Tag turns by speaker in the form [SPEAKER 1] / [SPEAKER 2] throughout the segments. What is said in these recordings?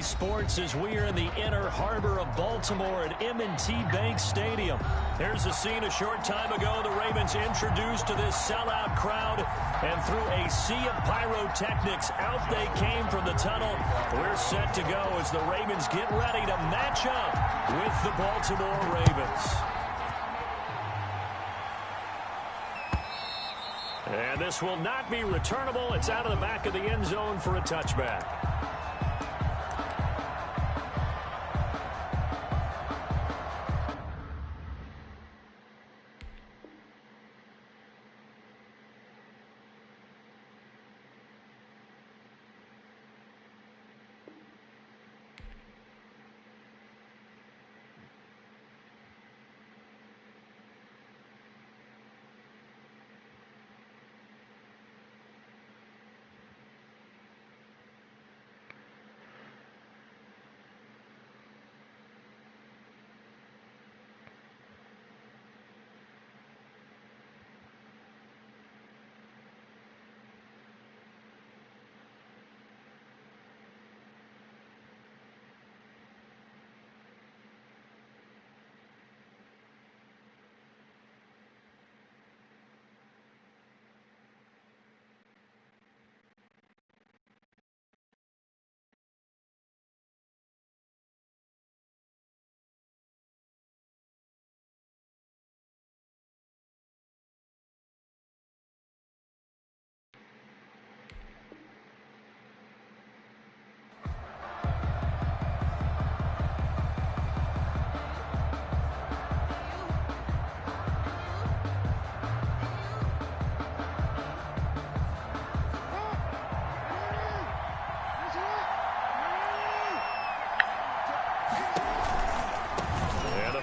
[SPEAKER 1] Sports as we are in the inner harbor of Baltimore at M&T Bank Stadium. Here's a scene a short time ago. The Ravens introduced to this sellout crowd, and through a sea of pyrotechnics, out they came from the tunnel. We're set to go as the Ravens get ready to match up with the Baltimore Ravens. And this will not be returnable. It's out of the back of the end zone for a touchback.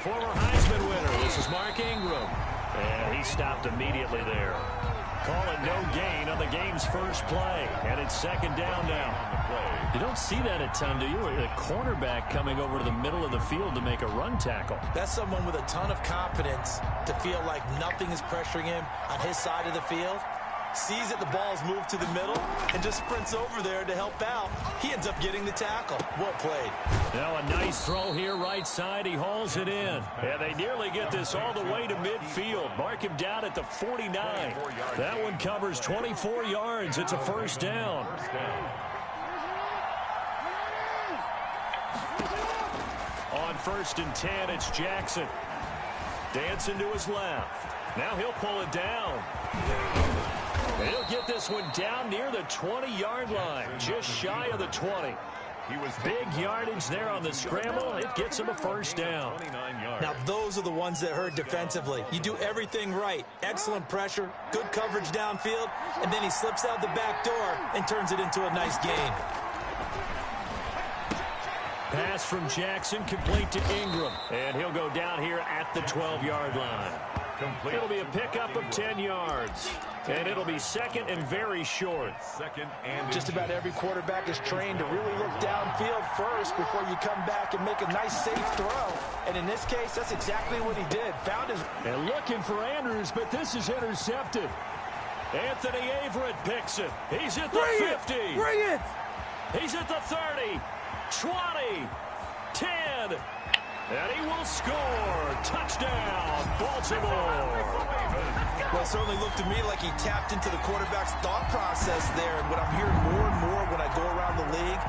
[SPEAKER 1] Former Heisman winner, this is Mark Ingram. And he stopped immediately there. Call it no gain on the game's first play. And it's second down now. You don't see that a ton, do you? A cornerback coming over to the middle of the field to make a run tackle.
[SPEAKER 2] That's someone with a ton of confidence to feel like nothing is pressuring him on his side of the field. Sees that the ball's moved to the middle and just sprints over there to help out. He ends up getting the tackle. Well played.
[SPEAKER 1] Now a nice throw here right side. He hauls it in. And they nearly get this all the way to midfield. Mark him down at the 49. That one covers 24 yards. It's a first down. On 1st and 10, it's Jackson. Dancing to his left. Now he'll pull it down. He'll get this one down near the 20-yard line, just shy of the 20. Big yardage there on the scramble. It gets him a first down.
[SPEAKER 2] Now, those are the ones that hurt defensively. You do everything right. Excellent pressure, good coverage downfield, and then he slips out the back door and turns it into a nice gain.
[SPEAKER 1] Pass from Jackson, complete to Ingram. And he'll go down here at the 12-yard line. It'll be a pickup of 10 yards. And it'll be second and very short.
[SPEAKER 2] Just about every quarterback is trained to really look downfield first before you come back and make a nice, safe throw. And in this case, that's exactly what he did. Found his...
[SPEAKER 1] And looking for Andrews, but this is intercepted. Anthony Averett picks it. He's at the 50.
[SPEAKER 2] Bring it!
[SPEAKER 1] He's at the 30. 20. 10. And he will score. Touchdown, Baltimore.
[SPEAKER 2] Well, it certainly looked to me like he tapped into the quarterback's thought process there. And what I'm hearing more and more when I go around the league,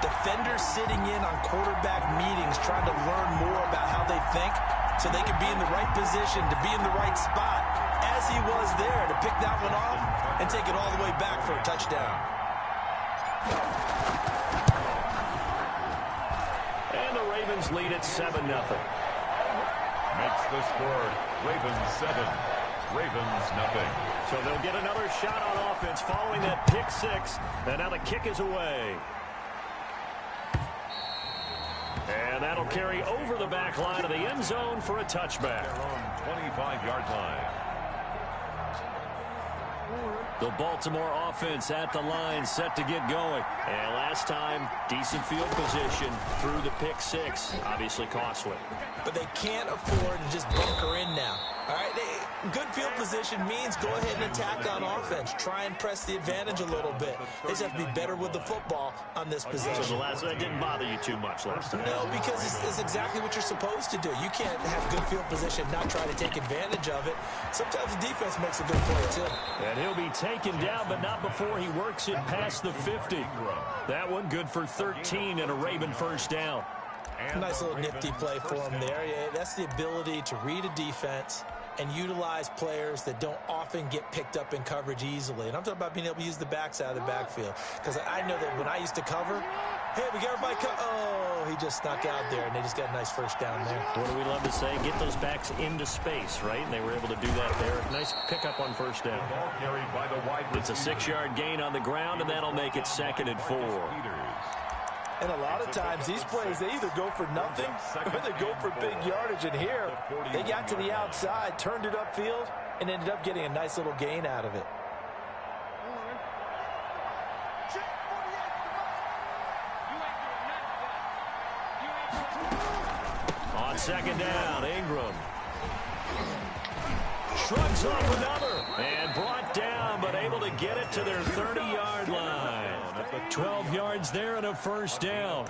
[SPEAKER 2] defenders sitting in on quarterback meetings trying to learn more about how they think so they can be in the right position to be in the right spot, as he was there to pick that one off and take it all the way back for a touchdown.
[SPEAKER 1] And the Ravens lead at 7-0.
[SPEAKER 3] Makes the score Ravens 7, Ravens nothing.
[SPEAKER 1] So they'll get another shot on offense following that pick six. And now the kick is away. And that'll carry over the back line of the end zone for a touchback.
[SPEAKER 3] Their own 25-yard line.
[SPEAKER 1] The Baltimore offense at the line, set to get going. And last time, decent field position through the pick six. Obviously costly.
[SPEAKER 2] But they can't afford to just bunker in now. All right, good field position means go ahead and attack on offense. Try and press the advantage a little bit. They just have to be better with the football on this possession.
[SPEAKER 1] So that didn't bother you too much last time?
[SPEAKER 2] No, because it's exactly what you're supposed to do. You can't have good field position and not try to take advantage of it. Sometimes the defense makes a good play, too.
[SPEAKER 1] And he'll be taken down, but not before he works it past the 50. That one good for 13 and a Raven first down.
[SPEAKER 2] Nice little nifty play for him there. Yeah, that's the ability to read a defense and utilize players that don't often get picked up in coverage easily. And I'm talking about being able to use the backs out of the backfield. Because I know that when I used to cover, hey, we got everybody oh, he just snuck out there, and they just got a nice first down there.
[SPEAKER 1] What do we love to say? Get those backs into space, right? And they were able to do that there. Nice pickup on first down. It's a 6-yard gain on the ground, and that'll make it 2nd and 4.
[SPEAKER 2] And a lot of times, these plays, they either go for nothing or they go for big yardage. And here, they got to the outside, turned it upfield, and ended up getting a nice little gain out of it.
[SPEAKER 1] On 2nd down, Ingram. Shrugs off another. And brought down, but able to get it to their 30-yard line. 12 yards there and a first down.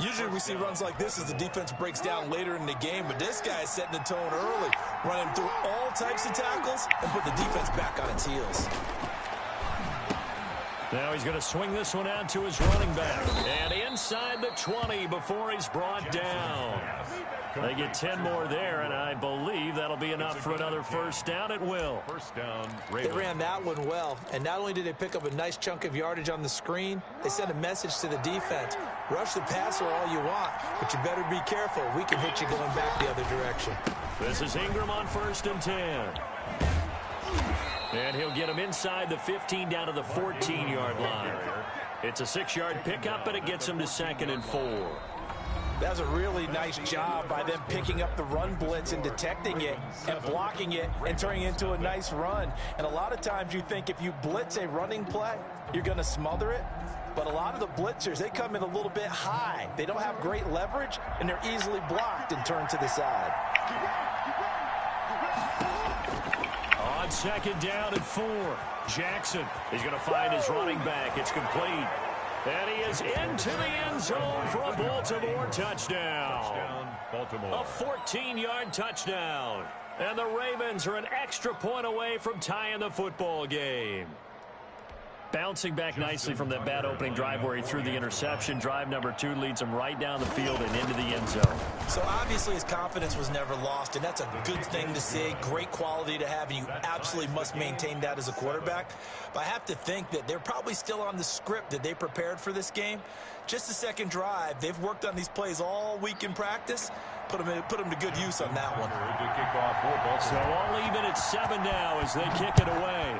[SPEAKER 2] Usually we see runs like this as the defense breaks down later in the game, but this guy is setting the tone early, running through all types of tackles and put the defense back on its heels.
[SPEAKER 1] Now he's going to swing this one out to his running back. And inside the 20 before he's brought down. They get 10 more there, and I believe that'll be enough for another first down. It will.
[SPEAKER 3] First down,
[SPEAKER 2] They ran that one well, and not only did they pick up a nice chunk of yardage on the screen, they sent a message to the defense. Rush the passer all you want, but you better be careful. We can hit you going back the other direction.
[SPEAKER 1] This is Ingram on 1st and 10. And he'll get him inside the 15 down to the 14-yard line. It's a 6-yard pickup, but it gets him to 2nd and 4.
[SPEAKER 2] That was a really nice job by them picking up the run blitz and detecting it and blocking it and turning it into a nice run. And a lot of times you think if you blitz a running play, you're going to smother it. But a lot of the blitzers, they come in a little bit high. They don't have great leverage, and they're easily blocked and turned to the side.
[SPEAKER 1] On 2nd down and 4, Jackson is going to find his running back. It's complete. And he is into the end zone for a Baltimore touchdown. A 14-yard touchdown. And the Ravens are an extra point away from tying the football game. Bouncing back nicely from that bad opening drive where he threw the interception. Drive number 2 leads him right down the field and into the end zone.
[SPEAKER 2] So obviously his confidence was never lost, and that's a good thing to see. Great quality to have, and you absolutely must maintain that as a quarterback. But I have to think that they're probably still on the script that they prepared for this game. Just the second drive. They've worked on these plays all week in practice. Put them to good use on that one.
[SPEAKER 1] So all even at 7 now as they kick it away.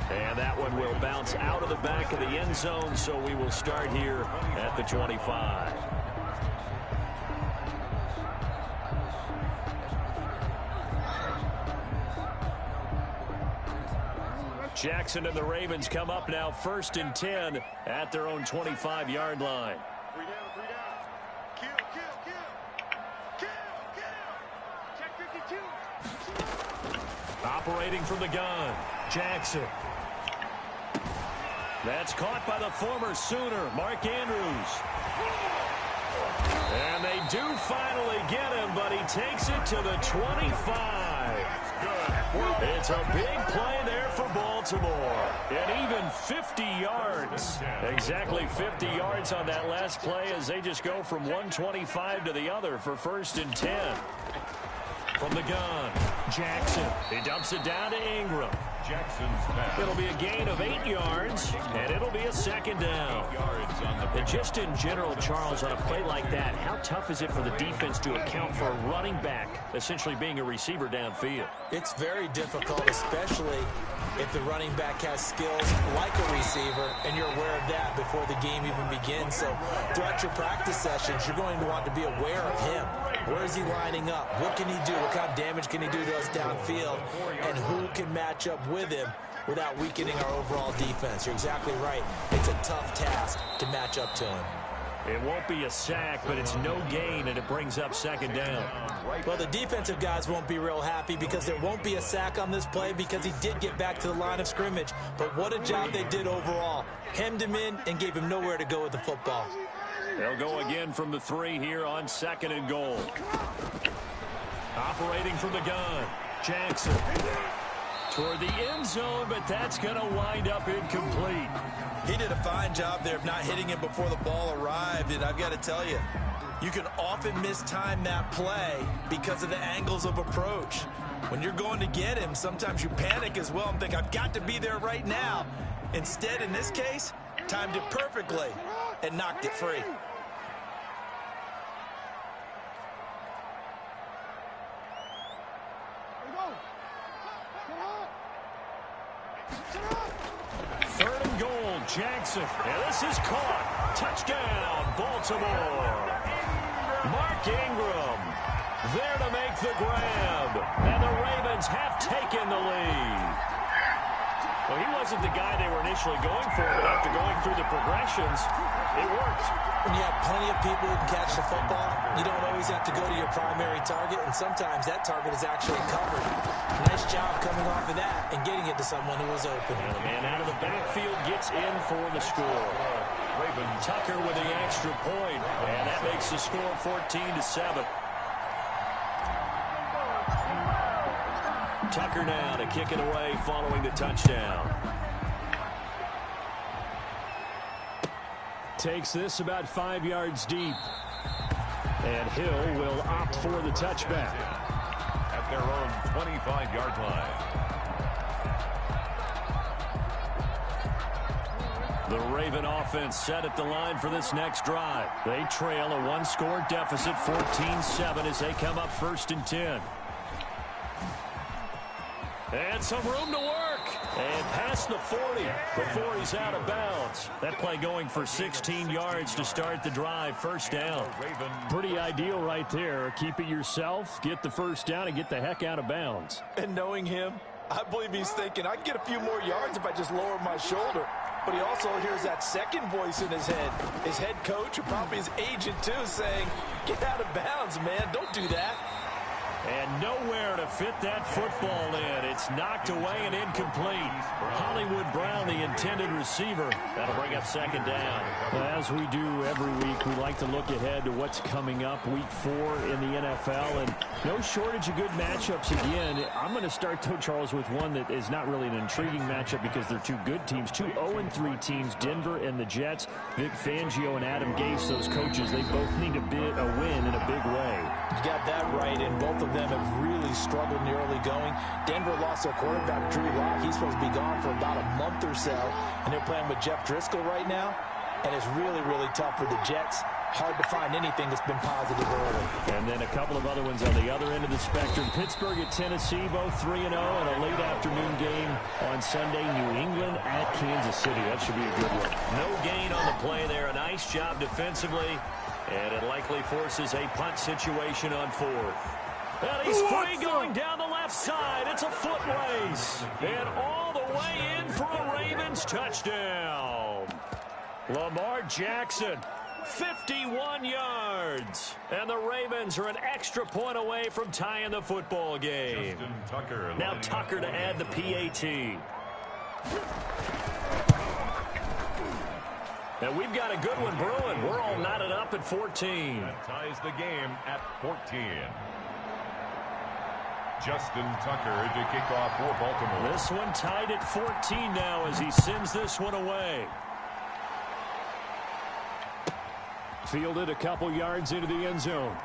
[SPEAKER 1] And that one will bounce out of the back of the end zone, so we will start here at the 25. Jackson and the Ravens come up now 1st and 10 at their own 25-yard line. Operating from the gun, Jackson. That's caught by the former Sooner, Mark Andrews. And they do finally get him, but he takes it to the 25. It's a big play there for Baltimore. And even 50 yards. Exactly 50 yards on that last play as they just go from 125 to the other for 1st and 10. From the gun, Jackson. He dumps it down to Ingram. It'll be a gain of 8 yards, and it'll be a 2nd down. And just in general, Charles, on a play like that, how tough is it for the defense to account for a running back essentially being a receiver downfield?
[SPEAKER 2] It's very difficult, especially if the running back has skills like a receiver, and you're aware of that before the game even begins. So throughout your practice sessions, you're going to want to be aware of him. Where is he lining up? What can he do? What kind of damage can he do to us downfield? And who can match up with him without weakening our overall defense? You're exactly right. It's a tough task to match up to him.
[SPEAKER 1] It won't be a sack, but it's no gain, and it brings up second down.
[SPEAKER 2] Well, the defensive guys won't be real happy because there won't be a sack on this play because he did get back to the line of scrimmage. But what a job they did overall. Hemmed him in and gave him nowhere to go with the football.
[SPEAKER 1] They'll go again from the 3 here on 2nd and goal. Operating from the gun, Jackson. Toward the end zone, but that's going to wind up incomplete.
[SPEAKER 2] He did a fine job there of not hitting him before the ball arrived, and I've got to tell you, you can often mistime that play because of the angles of approach. When you're going to get him, sometimes you panic as well and think, I've got to be there right now. Instead, in this case, timed it perfectly and knocked it free.
[SPEAKER 1] Third and goal, Jackson. And this is caught. Touchdown, Baltimore. Mark Ingram there to make the grab. And the Ravens have taken the lead. Well, he wasn't the guy they were initially going for, but after going through the progressions, it worked.
[SPEAKER 2] When you have plenty of people who can catch the football, you don't always have to go to your primary target, and sometimes that target is actually covered. Nice job coming off of that and getting it to someone who was open.
[SPEAKER 1] And the man out of the backfield gets in for the score. Tucker with the extra point, and that makes the score 14-7. Tucker now to kick it away following the touchdown. Takes this about 5 yards deep. And Hill will opt for the touchback.
[SPEAKER 3] At their own 25-yard line.
[SPEAKER 1] The Raven offense set at the line for this next drive. They trail a one-score deficit, 14-7, as they come up 1st and 10. And some room to work. And past the 40 before he's out of bounds. That play going for 16 yards to start the drive. First down. Pretty ideal right there. Keep it yourself, get the first down, and get the heck out of bounds.
[SPEAKER 2] And knowing him, I believe he's thinking, I can get a few more yards if I just lower my shoulder. But he also hears that second voice in his head. His head coach, or probably his agent too, saying, get out of bounds, man. Don't do that.
[SPEAKER 1] And nowhere to fit that football in. It's knocked away and incomplete. Hollywood Brown, the intended receiver. That'll bring up second down. As we do every week, we like to look ahead to what's coming up week 4 in the NFL. And no shortage of good matchups again. I'm going to start, though, Charles, with one that is not really an intriguing matchup because they're two good teams. 2 0-3 teams, Denver and the Jets. Vic Fangio and Adam Gase, those coaches, they both need a win in a big way.
[SPEAKER 2] You got that right, and both of them have really struggled in the early going. Denver lost their quarterback, Drew Lock. He's supposed to be gone for about a month or so, and they're playing with Jeff Driscoll right now, and it's really, really tough for the Jets. Hard to find anything that's been positive early.
[SPEAKER 1] And then a couple of other ones on the other end of the spectrum. Pittsburgh at Tennessee, both 3-0, and a late afternoon game on Sunday. New England at Kansas City. That should be a good one. No gain on the play there. A nice job defensively. And it likely forces a punt situation on 4th. And he's free going down the left side. It's a foot race. And all the way in for a Ravens touchdown. Lamar Jackson, 51 yards. And the Ravens are an extra point away from tying the football game. Now Tucker to add the PAT. And we've got a good one brewing. We're all knotted up at 14.
[SPEAKER 3] That ties the game at 14. Justin Tucker to kick off for Baltimore.
[SPEAKER 1] This one tied at 14 now as he sends this one away. Fielded a couple yards into the end zone.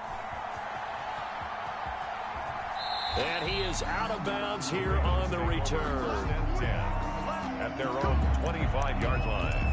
[SPEAKER 1] And he is out of bounds here on the return.
[SPEAKER 3] 10 at their own 25-yard line.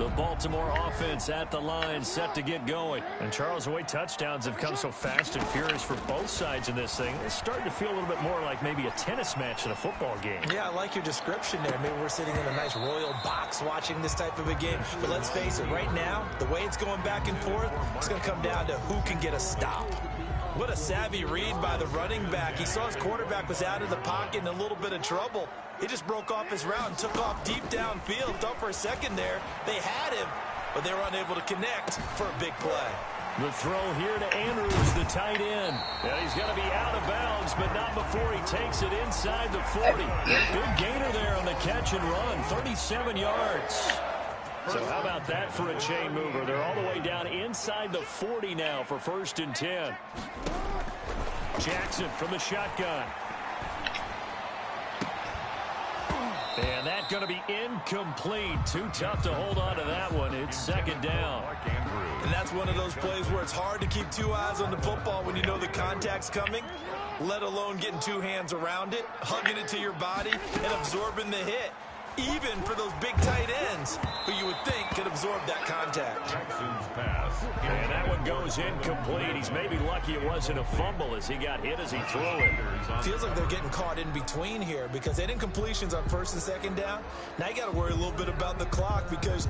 [SPEAKER 1] The Baltimore offense at the line, set to get going. And Charles, the way touchdowns have come so fast and furious for both sides in this thing, it's starting to feel a little bit more like maybe a tennis match than a football game.
[SPEAKER 2] Yeah, I like your description there. Maybe we're sitting in a nice royal box watching this type of a game. But let's face it, right now, the way it's going back and forth, it's going to come down to who can get a stop. What a savvy read by the running back. He saw his quarterback was out of the pocket in a little bit of trouble. He just broke off his route and took off deep downfield. Thought for a second there they had him, but they were unable to connect for a big play.
[SPEAKER 1] The throw here to Andrews, the tight end. And he's going to be out of bounds, but not before he takes it inside the 40. Good gainer there on the catch and run, 37 yards. So how about that for a chain mover? They're all the way down inside the 40 now for 1st and 10. Jackson from the shotgun. And that's going to be incomplete. Too tough to hold on to that one. It's 2nd down.
[SPEAKER 2] And that's one of those plays where it's hard to keep 2 eyes on the football when you know the contact's coming, let alone getting 2 hands around it, hugging it to your body, and absorbing the hit. Even for those big tight ends who you would think could absorb that contact.
[SPEAKER 3] Jackson's pass.
[SPEAKER 1] And that one goes incomplete. He's maybe lucky it wasn't a fumble as he got hit as he threw it.
[SPEAKER 2] Feels like they're getting caught in between here because they had incompletions on 1st and 2nd down. Now you got to worry a little bit about the clock because